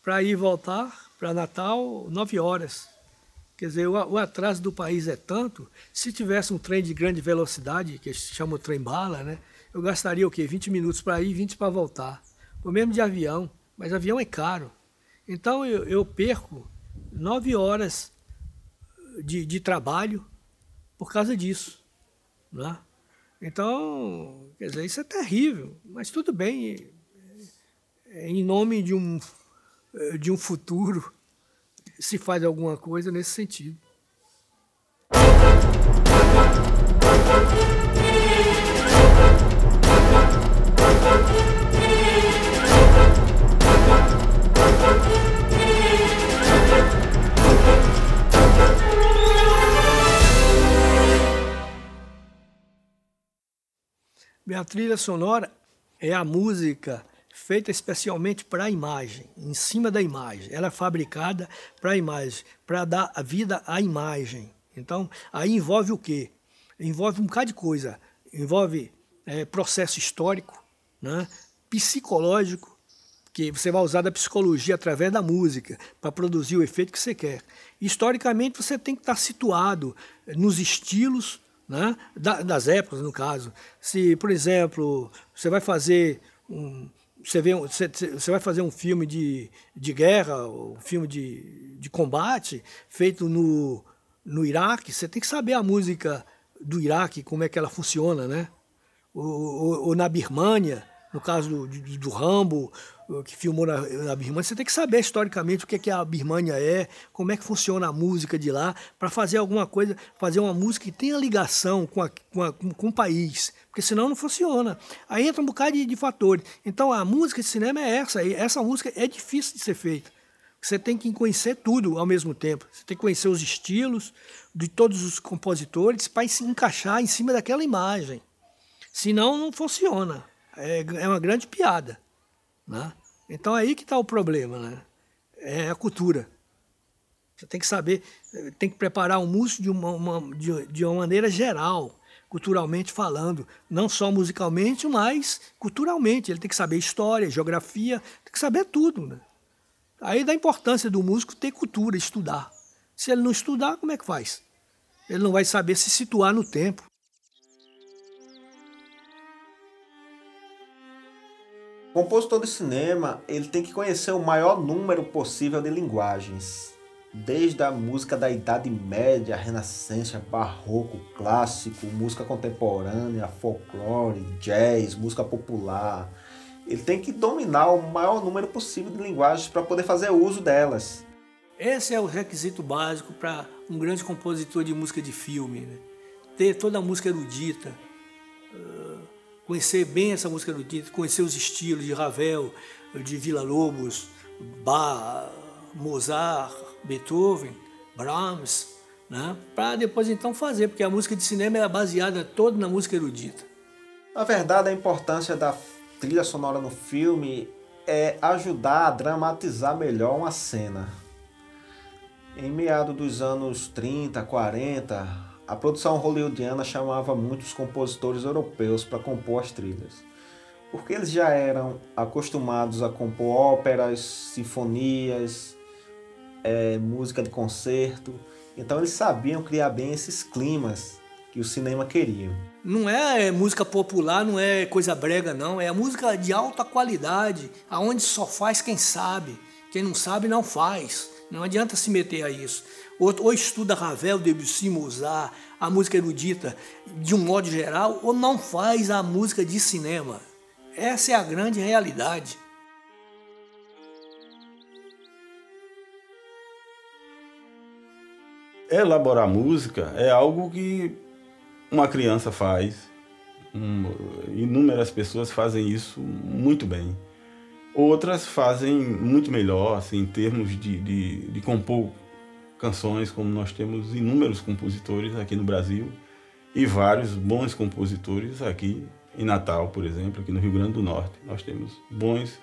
para ir e voltar para Natal, 9 horas. Quer dizer, o atraso do país é tanto, se tivesse um trem de grande velocidade, que se chama o trem-bala, né? Eu gastaria o quê? 20 minutos para ir e 20 para voltar. O mesmo de avião, mas avião é caro. Então eu perco 9 horas de trabalho por causa disso, né? Então, quer dizer, isso é terrível, mas tudo bem, em nome de um futuro, se faz alguma coisa nesse sentido. Minha trilha sonora é a música feita especialmente para a imagem, em cima da imagem. Ela é fabricada para a imagem, para dar a vida à imagem. Então, aí envolve o quê? Envolve um bocado de coisa. Envolve processo histórico, né? Psicológico, que você vai usar da psicologia através da música para produzir o efeito que você quer. Historicamente, você tem que estar situado nos estilos, né, das épocas, no caso. Se, por exemplo, você vai fazer você vai fazer um filme de guerra, um filme de combate feito no Iraque, você tem que saber a música do Iraque, como é que ela funciona, né? Ou na Birmânia, no caso do Rambo, que filmou na Birmânia, você tem que saber historicamente o que a Birmânia é, como é que funciona a música de lá, para fazer alguma coisa, fazer uma música que tenha ligação com o país, porque senão não funciona. Aí entra um bocado de fatores. Então a música de cinema é essa música é difícil de ser feita. Você tem que conhecer tudo ao mesmo tempo, você tem que conhecer os estilos de todos os compositores para se encaixar em cima daquela imagem. Senão não funciona. É uma grande piada, né? Então é aí que está o problema, né? É a cultura. Você tem que saber, tem que preparar o músico de uma maneira geral, culturalmente falando, não só musicalmente, mas culturalmente. Ele tem que saber história, geografia, tem que saber tudo, né? Aí da importância do músico ter cultura, estudar. Se ele não estudar, como é que faz? Ele não vai saber se situar no tempo. O compositor de cinema, ele tem que conhecer o maior número possível de linguagens, desde a música da Idade Média, Renascença, Barroco, Clássico, música contemporânea, folclore, jazz, música popular. Ele tem que dominar o maior número possível de linguagens para poder fazer uso delas. Esse é o requisito básico para um grande compositor de música de filme, né? Ter toda a música erudita, conhecer bem essa música erudita, conhecer os estilos de Ravel, de Villa-Lobos, Bach, Mozart, Beethoven, Brahms, né? Para depois então fazer, porque a música de cinema é baseada toda na música erudita. Na verdade, a importância da trilha sonora no filme é ajudar a dramatizar melhor uma cena. Em meados dos anos 30, 40, a produção hollywoodiana chamava muitos compositores europeus para compor as trilhas, porque eles já eram acostumados a compor óperas, sinfonias, música de concerto, então eles sabiam criar bem esses climas que o cinema queria. Não é música popular, não é coisa brega, não. É a música de alta qualidade, aonde só faz quem sabe. Quem não sabe, não faz. Não adianta se meter a isso. Ou estuda Ravel, Debussy, Mozart, a música erudita de um modo geral, ou não faz a música de cinema. Essa é a grande realidade. Elaborar música é algo que uma criança faz. Inúmeras pessoas fazem isso muito bem. Outras fazem muito melhor, assim, em termos de compor canções, como nós temos inúmeros compositores aqui no Brasil e vários bons compositores aqui em Natal, por exemplo, aqui no Rio Grande do Norte. Nós temos bons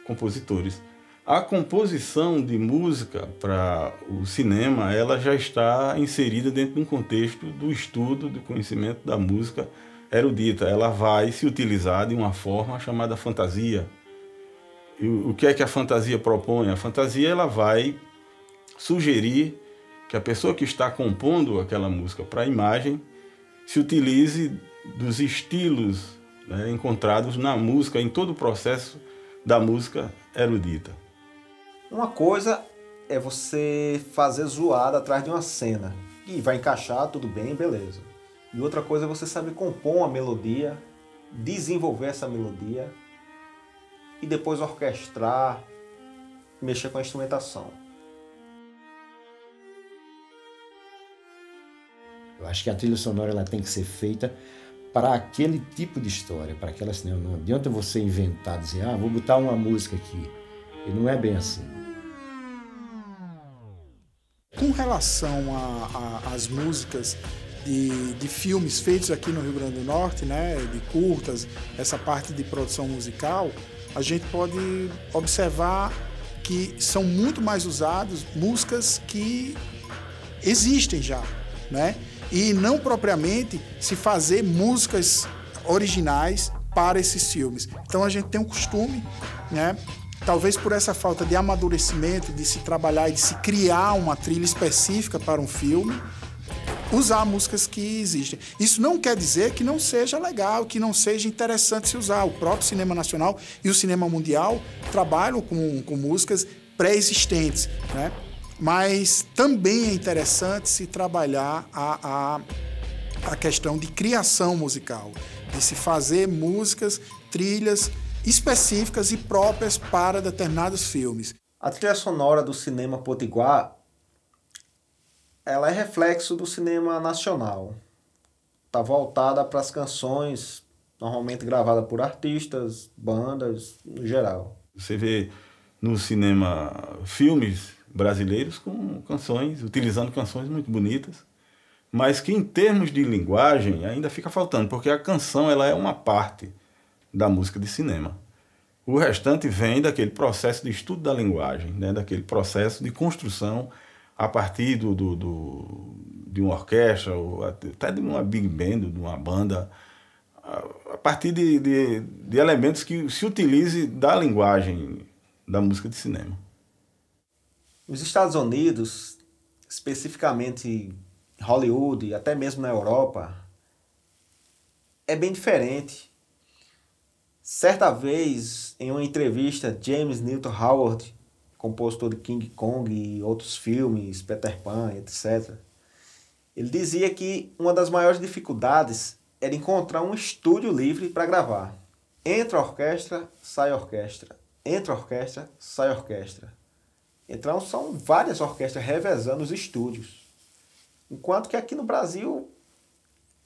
compositores. A composição de música para o cinema, ela já está inserida dentro de um contexto do estudo, do conhecimento da música erudita. Ela vai se utilizar de uma forma chamada fantasia. E o que é que a fantasia propõe? A fantasia ela vai sugerir que a pessoa que está compondo aquela música para a imagem se utilize dos estilos, né, encontrados na música, em todo o processo da música erudita. Uma coisa é você fazer zoada atrás de uma cena, e vai encaixar, tudo bem, beleza. E outra coisa é você saber compor uma melodia, desenvolver essa melodia, e depois orquestrar, mexer com a instrumentação. Eu acho que a trilha sonora ela tem que ser feita para aquele tipo de história, para aquela cinema. Não adianta você inventar, dizer, vou botar uma música aqui. E não é bem assim. Com relação às músicas de filmes feitos aqui no Rio Grande do Norte, né, de curtas, essa parte de produção musical, a gente pode observar que são muito mais usadas músicas que existem já, né? E não propriamente se fazer músicas originais para esses filmes. Então a gente tem um costume, né? Talvez por essa falta de amadurecimento, de se trabalhar e de se criar uma trilha específica para um filme, usar músicas que existem. Isso não quer dizer que não seja legal, que não seja interessante se usar. O próprio cinema nacional e o cinema mundial trabalham com músicas pré-existentes, né? Mas também é interessante se trabalhar a questão de criação musical, de se fazer músicas, trilhas específicas e próprias para determinados filmes. A trilha sonora do cinema potiguar, ela é reflexo do cinema nacional. Está voltada para as canções, normalmente gravadas por artistas, bandas, no geral. Você vê no cinema filmes brasileiros com canções, utilizando canções muito bonitas, mas que em termos de linguagem ainda fica faltando, porque a canção ela é uma parte da música de cinema. O restante vem daquele processo de estudo da linguagem, né, daquele processo de construção a partir de uma orquestra, ou até de uma big band, de uma banda, a partir de elementos que se utilize da linguagem da música de cinema. Nos Estados Unidos, especificamente em Hollywood e até mesmo na Europa, é bem diferente. Certa vez, em uma entrevista, James Newton Howard, compositor de King Kong e outros filmes, Peter Pan, etc., ele dizia que uma das maiores dificuldades era encontrar um estúdio livre para gravar. Entra a orquestra, sai a orquestra. Entra a orquestra, sai a orquestra. Então são várias orquestras revezando os estúdios. Enquanto que aqui no Brasil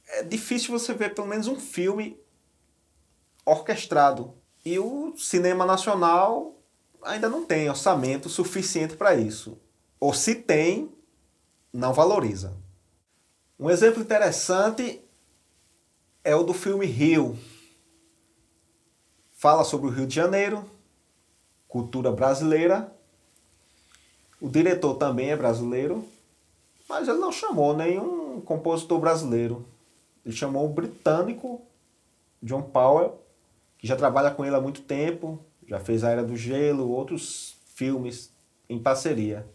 é difícil você ver pelo menos um filme orquestrado. E o cinema nacional ainda não tem orçamento suficiente para isso. Ou se tem, não valoriza. Um exemplo interessante é o do filme Rio. Fala sobre o Rio de Janeiro, cultura brasileira. O diretor também é brasileiro, mas ele não chamou nenhum compositor brasileiro. Ele chamou o britânico John Powell, que já trabalha com ele há muito tempo, já fez A Era do Gelo, outros filmes em parceria.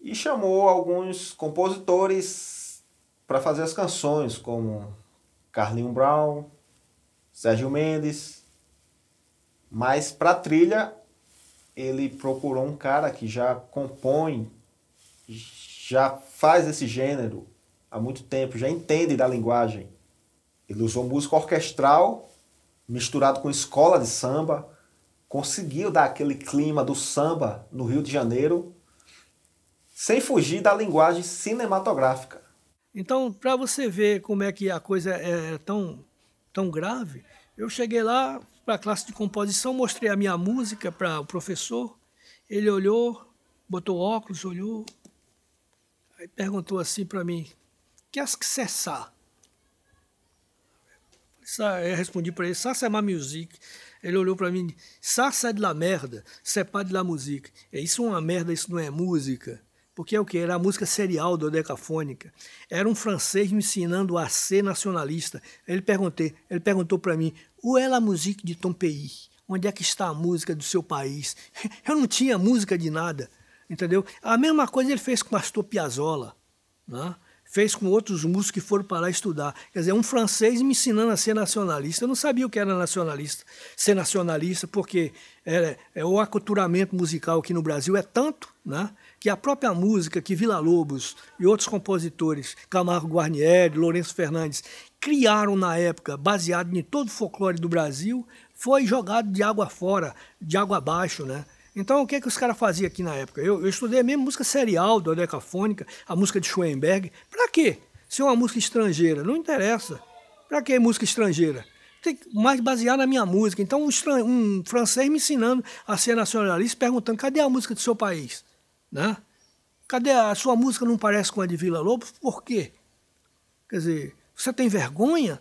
E chamou alguns compositores para fazer as canções, como Carlinhos Brown, Sérgio Mendes. Mas para a trilha, ele procurou um cara que já compõe, já faz esse gênero há muito tempo, já entende da linguagem. Ele usou música orquestral, misturado com escola de samba, conseguiu dar aquele clima do samba no Rio de Janeiro, sem fugir da linguagem cinematográfica. Então, para você ver como é que a coisa é tão grave, eu cheguei lá para a classe de composição, mostrei a minha música para o professor, ele olhou, botou óculos, olhou, aí perguntou assim para mim, qu'est-ce que c'est ça? Eu respondi para ele, ça c'est ma musique. Ele olhou para mim, ça c'est de la merde, c'est pas de la musique. Isso é uma merda, isso não é música. Porque é o quê? Era a música serial dodecafônica. Era um francês me ensinando a ser nacionalista. Ele perguntou para mim, où est la musique de ton pays? onde é que está a música do seu país? Eu não tinha música de nada, entendeu? A mesma coisa ele fez com o Astor Piazzolla, né? Fez com outros músicos que foram para lá estudar. Quer dizer, um francês me ensinando a ser nacionalista. Eu não sabia o que era nacionalista, ser nacionalista, porque o aculturamento musical aqui no Brasil é tanto, né, que a própria música que Villa-Lobos e outros compositores, Camargo Guarnieri, Lourenço Fernandes, criaram na época, baseado em todo o folclore do Brasil, foi jogado de água fora, de água abaixo, né? Então, o que os caras faziam aqui na época? Eu estudei mesmo música serial, da decafônica, a música de Schoenberg. Para quê? Se é uma música estrangeira, não interessa. Para que música estrangeira? Tem que mais basear na minha música. Então, um francês me ensinando a ser nacionalista, perguntando, cadê a música do seu país? Né? Cadê a sua música não parece com a de Villa-Lobos? Por quê? Quer dizer, você tem vergonha?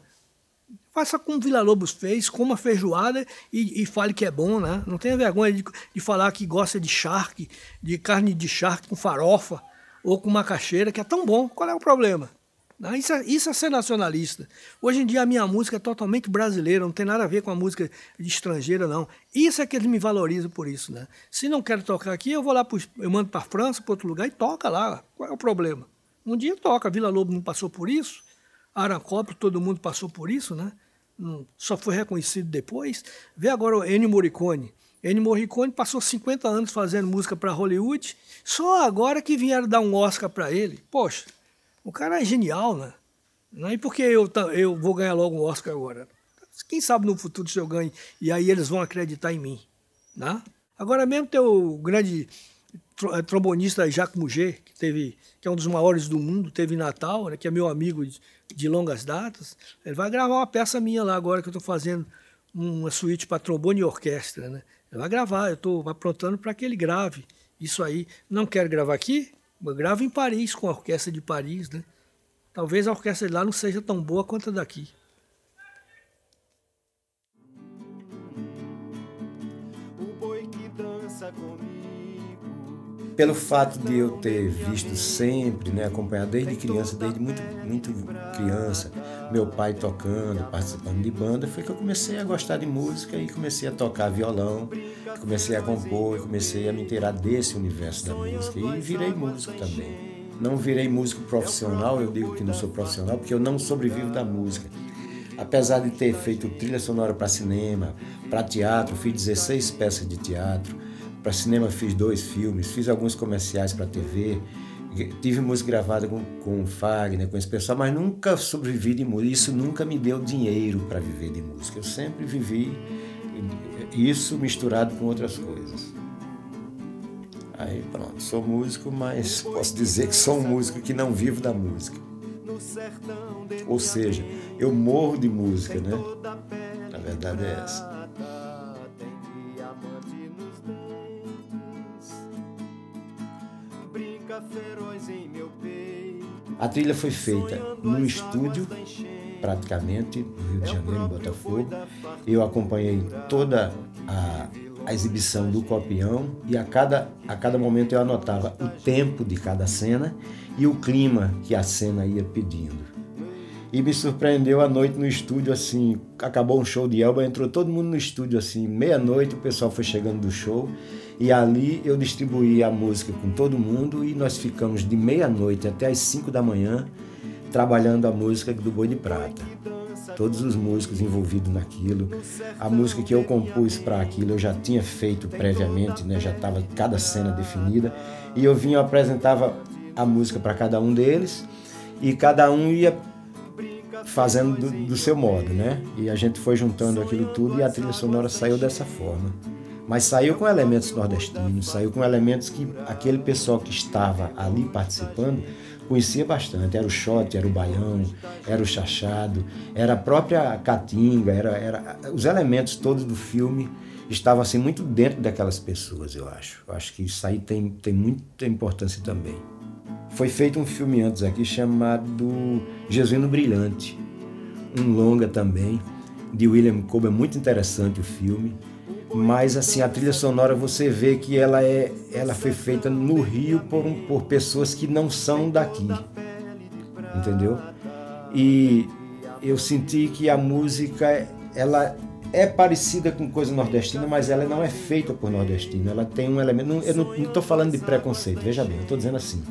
Faça como Villa-Lobos fez, coma feijoada e fale que é bom, né? Não tenha vergonha de falar que gosta de charque, de carne de charque com farofa ou com macaxeira, que é tão bom. Qual é o problema? Isso é ser nacionalista. Hoje em dia a minha música é totalmente brasileira, não tem nada a ver com a música de estrangeira, não. Isso é que eles me valorizam por isso, né? Se não quero tocar aqui, eu vou lá, eu mando para a França, para outro lugar e toca lá. Qual é o problema? Um dia toca, Villa-Lobos não passou por isso, Aracópio, todo mundo passou por isso, né? Só foi reconhecido depois. Vê agora o Ennio Morricone. Ennio Morricone passou 50 anos fazendo música para Hollywood, só agora que vieram dar um Oscar para ele. Poxa, o cara é genial, né? E por que eu vou ganhar logo um Oscar agora? Quem sabe no futuro se eu ganho e aí eles vão acreditar em mim, né? Agora mesmo tem o grande trombonista Jacques Mouget, que é um dos maiores do mundo, teve em Natal, né, que é meu amigo de longas datas. Ele vai gravar uma peça minha lá agora, que eu estou fazendo uma suíte para trombone e orquestra, né? Ele vai gravar, eu estou aprontando para que ele grave isso aí. Não quero gravar aqui, eu gravo em Paris, com a Orquestra de Paris, né? Talvez a orquestra de lá não seja tão boa quanto a daqui. O boi que dança comigo. Pelo fato de eu ter visto sempre, né, acompanhado desde criança, desde muito criança, meu pai tocando, participando de banda, foi que eu comecei a gostar de música e comecei a tocar violão, comecei a compor, comecei a me inteirar desse universo da música e virei músico também. Não virei músico profissional, eu digo que não sou profissional porque eu não sobrevivo da música. Apesar de ter feito trilha sonora para cinema, para teatro, fiz 16 peças de teatro, para cinema fiz 2 filmes, fiz alguns comerciais para TV, tive música gravada com o Fagner, com esse pessoal, mas nunca sobrevivi de música. Isso nunca me deu dinheiro para viver de música. Eu sempre vivi isso misturado com outras coisas. Aí pronto, sou músico, mas posso dizer que sou um músico que não vivo da música. Ou seja, eu morro de música, né? A verdade é essa. A trilha foi feita no estúdio, praticamente, no Rio de Janeiro, em Botafogo. Eu acompanhei toda a exibição do Copião e a cada momento eu anotava o tempo de cada cena e o clima que a cena ia pedindo. E me surpreendeu a noite no estúdio, assim, acabou um show de Elba, entrou todo mundo no estúdio, assim, meia-noite, o pessoal foi chegando do show, e ali eu distribuí a música com todo mundo e nós ficamos de meia-noite até as 5 da manhã trabalhando a música do Boi de Prata. Todos os músicos envolvidos naquilo, a música que eu compus para aquilo eu já tinha feito previamente, né? Já estava cada cena definida, e eu apresentava a música para cada um deles, e cada um ia fazendo do seu modo, né? E a gente foi juntando aquilo tudo e a trilha sonora saiu dessa forma. Mas saiu com elementos nordestinos, saiu com elementos que aquele pessoal que estava ali participando conhecia bastante. Era o xote, era o baião, era o chachado, era a própria caatinga, era os elementos todos do filme estavam assim muito dentro daquelas pessoas, eu acho. Eu acho que isso aí tem muita importância também. Foi feito um filme antes aqui chamado Jesuíno Brilhante, um longa também, de William Kobe, muito interessante o filme, mas assim, a trilha sonora você vê que ela foi feita no Rio por pessoas que não são daqui, entendeu? E eu senti que a música, ela é parecida com coisa nordestina, mas ela não é feita por nordestino. Ela tem um elemento... Eu não estou falando de preconceito, veja bem, eu estou dizendo assim,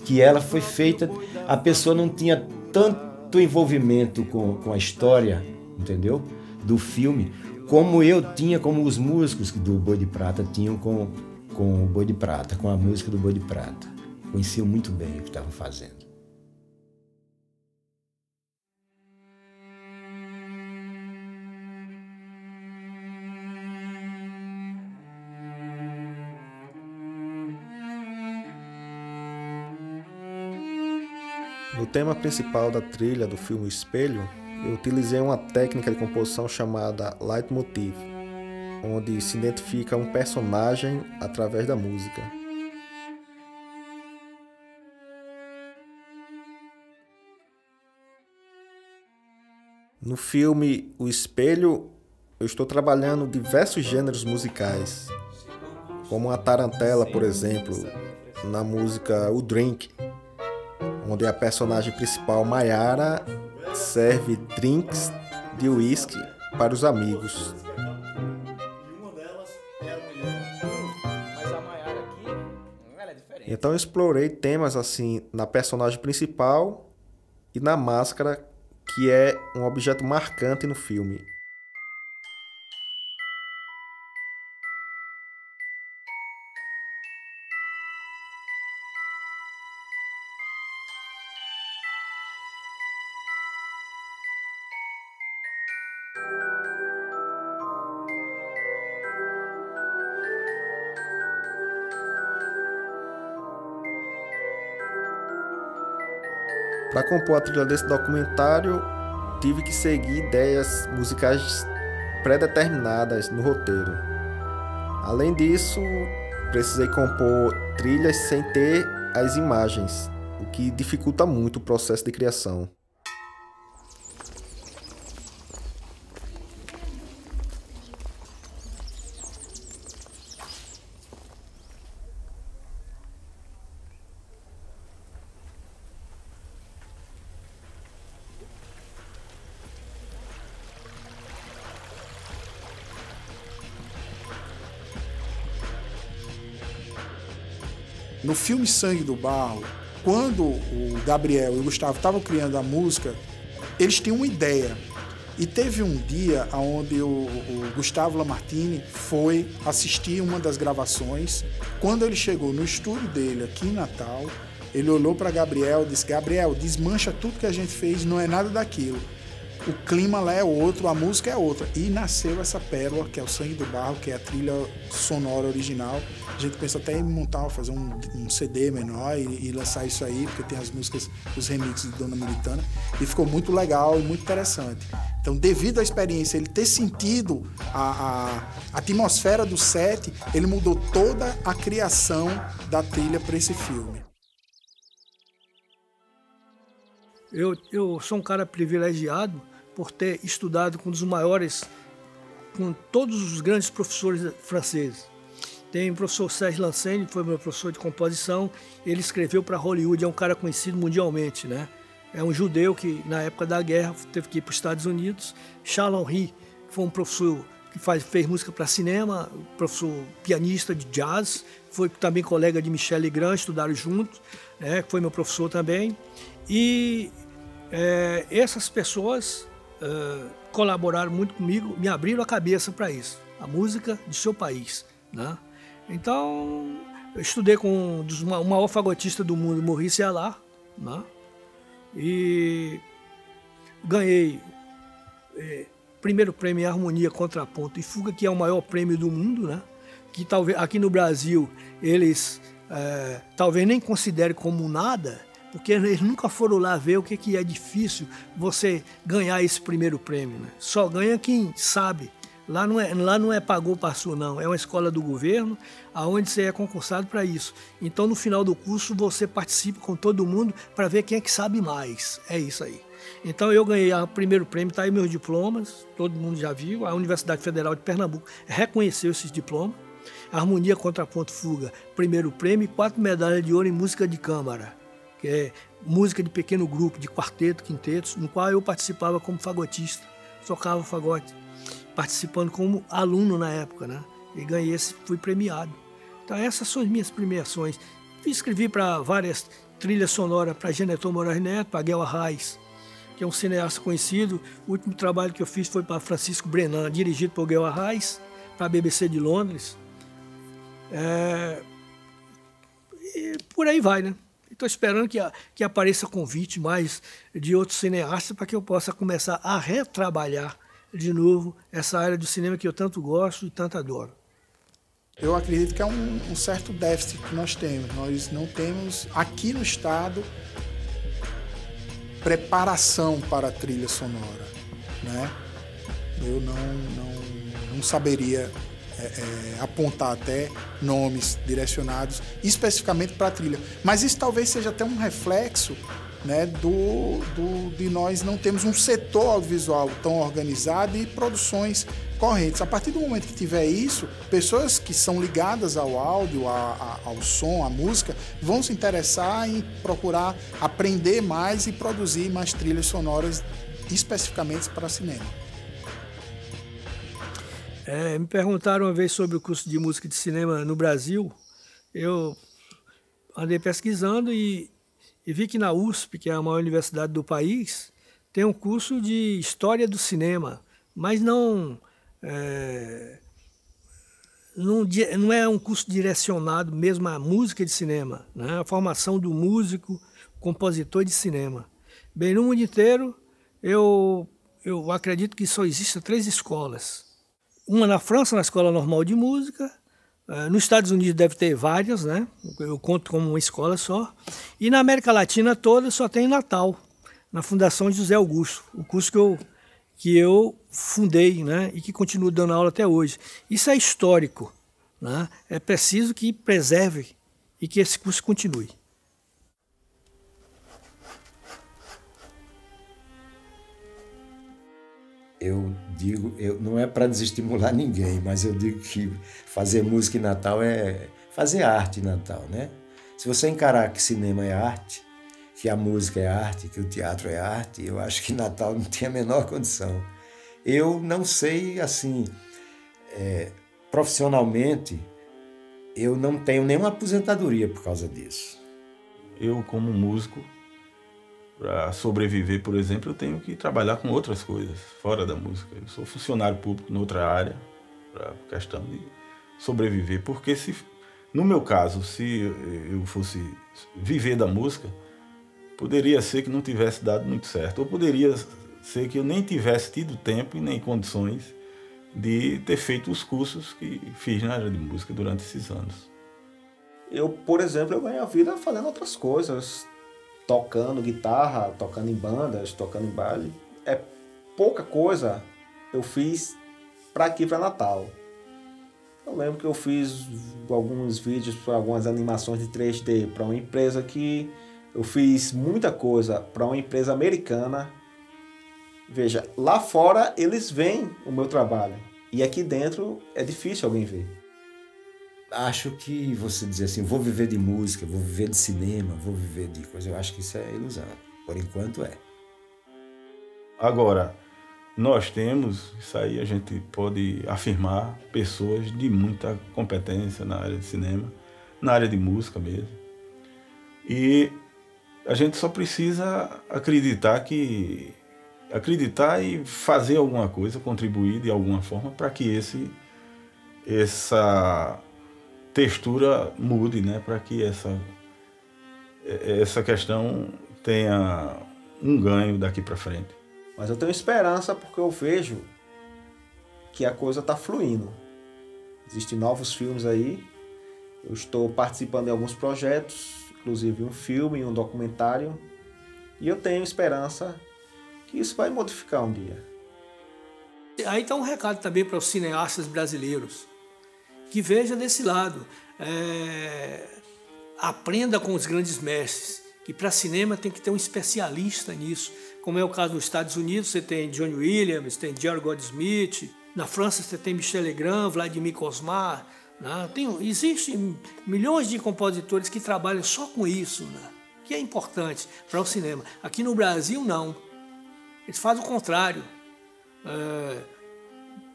que ela foi feita... A pessoa não tinha tanto envolvimento com a história, entendeu? Do filme, como eu tinha, como os músicos do Boi de Prata tinham com o Boi de Prata, com a música do Boi de Prata. Conheciam muito bem o que estavam fazendo. No tema principal da trilha do filme Espelho, eu utilizei uma técnica de composição chamada Leitmotiv, onde se identifica um personagem através da música. No filme O Espelho, eu estou trabalhando diversos gêneros musicais, como a tarantela, por exemplo, na música O Drink, onde a personagem principal, Mayara, serve drinks de uísque para os amigos. Então eu explorei temas assim na personagem principal e na máscara, que é um objeto marcante no filme. Para compor a trilha desse documentário, tive que seguir ideias musicais pré-determinadas no roteiro. Além disso, precisei compor trilhas sem ter as imagens, o que dificulta muito o processo de criação. No filme Sangue do Barro, quando o Gabriel e o Gustavo estavam criando a música, eles tinham uma ideia. E teve um dia onde o Gustavo Lamartine foi assistir uma das gravações. Quando ele chegou no estúdio dele aqui em Natal, ele olhou para Gabriel e disse: Gabriel, desmancha tudo que a gente fez, não é nada daquilo. O clima lá é outro, a música é outra. E nasceu essa pérola, que é o Sangue do Barro, que é a trilha sonora original. A gente pensa até em montar, fazer um CD menor e lançar isso aí, porque tem as músicas, os remixes de Dona Militana. E ficou muito legal e muito interessante. Então, devido à experiência, ele ter sentido a atmosfera do set, ele mudou toda a criação da trilha para esse filme. Eu sou um cara privilegiado por ter estudado com um dos maiores, com todos os grandes professores franceses. Tem o professor Serge Lansenne, que foi meu professor de composição, ele escreveu para Hollywood, é um cara conhecido mundialmente, né? É um judeu que, na época da guerra, teve que ir para os Estados Unidos. Charles Henry, que foi um professor que fez música para cinema, professor pianista de jazz, foi também colega de Michel Legrand, estudaram juntos, né? Foi meu professor também. E essas pessoas colaboraram muito comigo, me abriram a cabeça para isso, a música do seu país, né? Então, eu estudei com o maior fagotista do mundo, Maurice Allard, né? E ganhei primeiro prêmio em harmonia, contraponto e fuga, que é o maior prêmio do mundo, né? Que talvez aqui no Brasil eles talvez nem considerem como nada, porque eles nunca foram lá ver o que é difícil você ganhar esse primeiro prêmio, né? Só ganha quem sabe. Lá não é pagou, passou, não. É uma escola do governo, aonde você é concursado para isso. Então, no final do curso, você participa com todo mundo para ver quem é que sabe mais. É isso aí. Então, eu ganhei o primeiro prêmio, está aí meus diplomas, todo mundo já viu. A Universidade Federal de Pernambuco reconheceu esses diplomas. Harmonia, contraponto, fuga, primeiro prêmio e 4 medalhas de ouro em música de câmara, que é música de pequeno grupo, de quarteto, quintetos, no qual eu participava como fagotista, tocava fagote. participando como aluno na época, né? E ganhei fui premiado. Então essas são as minhas premiações. Escrevi para várias trilhas sonoras, para Geneton Moraes Neto, para Guel Arraes, que é um cineasta conhecido. O último trabalho que eu fiz foi para Francisco Brenan, dirigido por Guel Arraes, para a BBC de Londres. E por aí vai, né? Estou esperando que apareça convite mais de outros cineastas para que eu possa começar a retrabalhar de novo essa área do cinema que eu tanto gosto e tanto adoro. Eu acredito que é um certo déficit que nós temos. Nós não temos, aqui no estado, preparação para a trilha sonora, né? Eu não saberia apontar até nomes direcionados especificamente para a trilha. Mas isso talvez seja até um reflexo, né, de nós não temos um setor audiovisual tão organizado e produções correntes. A partir do momento que tiver isso, pessoas que são ligadas ao áudio, ao som, à música, vão se interessar em procurar aprender mais e produzir mais trilhas sonoras especificamente para cinema. Me perguntaram uma vez sobre o curso de música de cinema no Brasil. Eu andei pesquisando e vi que na USP, que é a maior universidade do país, tem um curso de História do Cinema, mas não é um curso direcionado mesmo à música de cinema, né? A formação do músico, compositor de cinema. Bem, no mundo inteiro, eu acredito que só existem 3 escolas. Uma na França, na Escola Normal de Música. Nos Estados Unidos deve ter várias, né? Eu conto como uma escola só. E na América Latina toda só tem em Natal, na Fundação José Augusto, o curso que eu fundei, né? E que continuo dando aula até hoje. Isso é histórico, né? É preciso que preserve e que esse curso continue. Eu digo, não é para desestimular ninguém, mas eu digo que fazer música em Natal é fazer arte em Natal, né? Se você encarar que cinema é arte, que a música é arte, que o teatro é arte, eu acho que Natal não tem a menor condição. Eu não sei, assim, profissionalmente, eu não tenho nenhuma aposentadoria por causa disso. Eu, como músico, para sobreviver, por exemplo, eu tenho que trabalhar com outras coisas, fora da música. Eu sou funcionário público em outra área, para questão de sobreviver. Porque, no meu caso, se eu fosse viver da música, poderia ser que não tivesse dado muito certo. Ou poderia ser que eu nem tivesse tido tempo e nem condições de ter feito os cursos que fiz na área de música durante esses anos. Eu, por exemplo, eu ganho a vida fazendo outras coisas. Tocando guitarra, tocando em bandas, tocando em baile. É pouca coisa eu fiz para aqui, para Natal. Eu lembro que eu fiz alguns vídeos, algumas animações de 3D para uma empresa que eu fiz muita coisa para uma empresa americana. Veja, lá fora eles veem o meu trabalho e aqui dentro é difícil alguém ver. Acho que você dizer assim, vou viver de música, vou viver de cinema, vou viver de coisa, eu acho que isso é ilusão. Por enquanto é. Agora, nós temos, isso aí a gente pode afirmar, pessoas de muita competência na área de cinema, na área de música mesmo. E a gente só precisa acreditar e fazer alguma coisa, contribuir de alguma forma para que essa textura mude, né? Para que essa questão tenha um ganho daqui para frente. Mas eu tenho esperança porque eu vejo que a coisa está fluindo. Existem novos filmes aí. Eu estou participando de alguns projetos, inclusive um filme, um documentário. E eu tenho esperança que isso vai modificar um dia. Aí está um recado também para os cineastas brasileiros. Que veja desse lado. Aprenda com os grandes mestres. Que para cinema tem que ter um especialista nisso. Como é o caso nos Estados Unidos, você tem John Williams, tem Jerry Goldsmith. Na França você tem Michel Legrand, Vladimir Cosma. Né? Existem milhões de compositores que trabalham só com isso, né? Que é importante para o cinema. Aqui no Brasil, não. Eles fazem o contrário.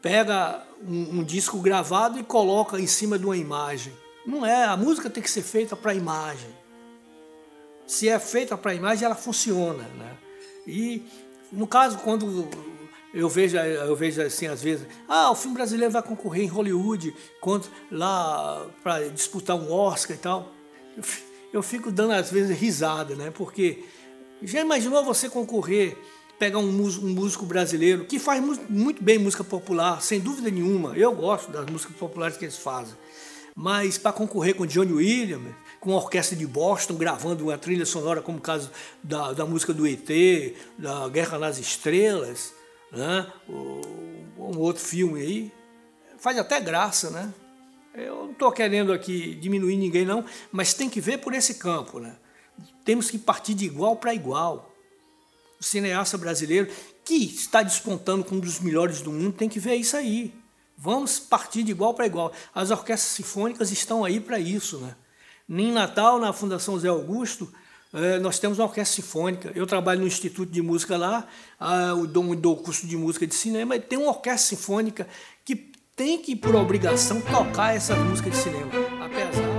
pega um disco gravado e coloca em cima de uma imagem. Não é, a música tem que ser feita para a imagem. Se é feita para a imagem, ela funciona, né? E, no caso, quando eu vejo assim, às vezes, o filme brasileiro vai concorrer em Hollywood lá para disputar um Oscar e tal, eu fico dando, às vezes, risada, né? Porque já imaginou você concorrer, pegar um músico brasileiro que faz muito bem música popular, sem dúvida nenhuma, eu gosto das músicas populares que eles fazem, mas para concorrer com Johnny Williams, com a orquestra de Boston, gravando uma trilha sonora como o caso da música do ET, da Guerra nas Estrelas, né? Um outro filme aí, faz até graça, né? Eu não estou querendo aqui diminuir ninguém não, mas tem que ver por esse campo, né? Temos que partir de igual para igual. O cineasta brasileiro que está despontando como um dos melhores do mundo tem que ver isso aí. Vamos partir de igual para igual. As orquestras sinfônicas estão aí para isso, né? Em Natal, na Fundação Zé Augusto, nós temos uma orquestra sinfônica. Eu trabalho no Instituto de Música lá, eu dou curso de música de cinema, e tem uma orquestra sinfônica que tem que, por obrigação, tocar essa música de cinema. Apesar...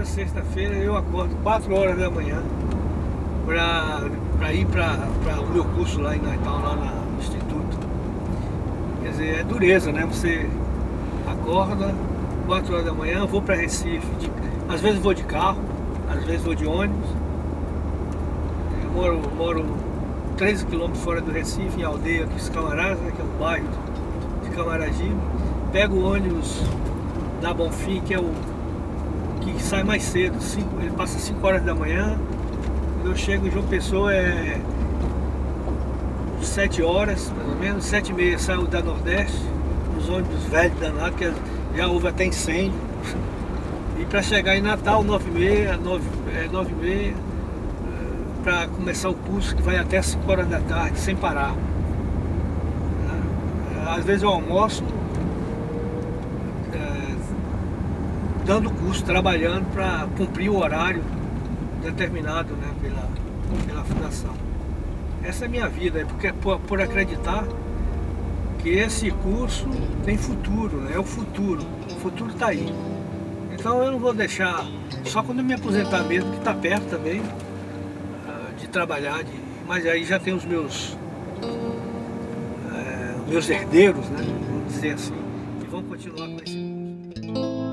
Sexta-feira eu acordo 4 horas da manhã para ir para o meu curso lá em Natal, lá no Instituto. Quer dizer, é dureza, né? Você acorda 4 horas da manhã, vou para Recife, às vezes vou de carro, às vezes vou de ônibus. Eu moro 13 quilômetros fora do Recife, em Aldeia, aqui em Camarás, né, que é um bairro de Camaragibe. Pego o ônibus da Bonfim, que é o que sai mais cedo, ele passa 5 horas da manhã. Quando eu chego em João Pessoa é 7 horas, mais ou menos, 7h30 saio da Nordeste, os ônibus velhos danados, que já houve até incêndio. E para chegar em Natal, 9h30, para começar o curso, que vai até 5 horas da tarde, sem parar. Às vezes eu almoço dando curso, trabalhando para cumprir o horário determinado, né, pela fundação. Essa é a minha vida, é porque por acreditar que esse curso tem futuro, né, é o futuro está aí. questão eu não vou deixar, só quando eu me aposentar mesmo, que está perto também, de trabalhar, mas aí já tem os meus herdeiros, né? Vamos dizer assim, que vão continuar com esse curso.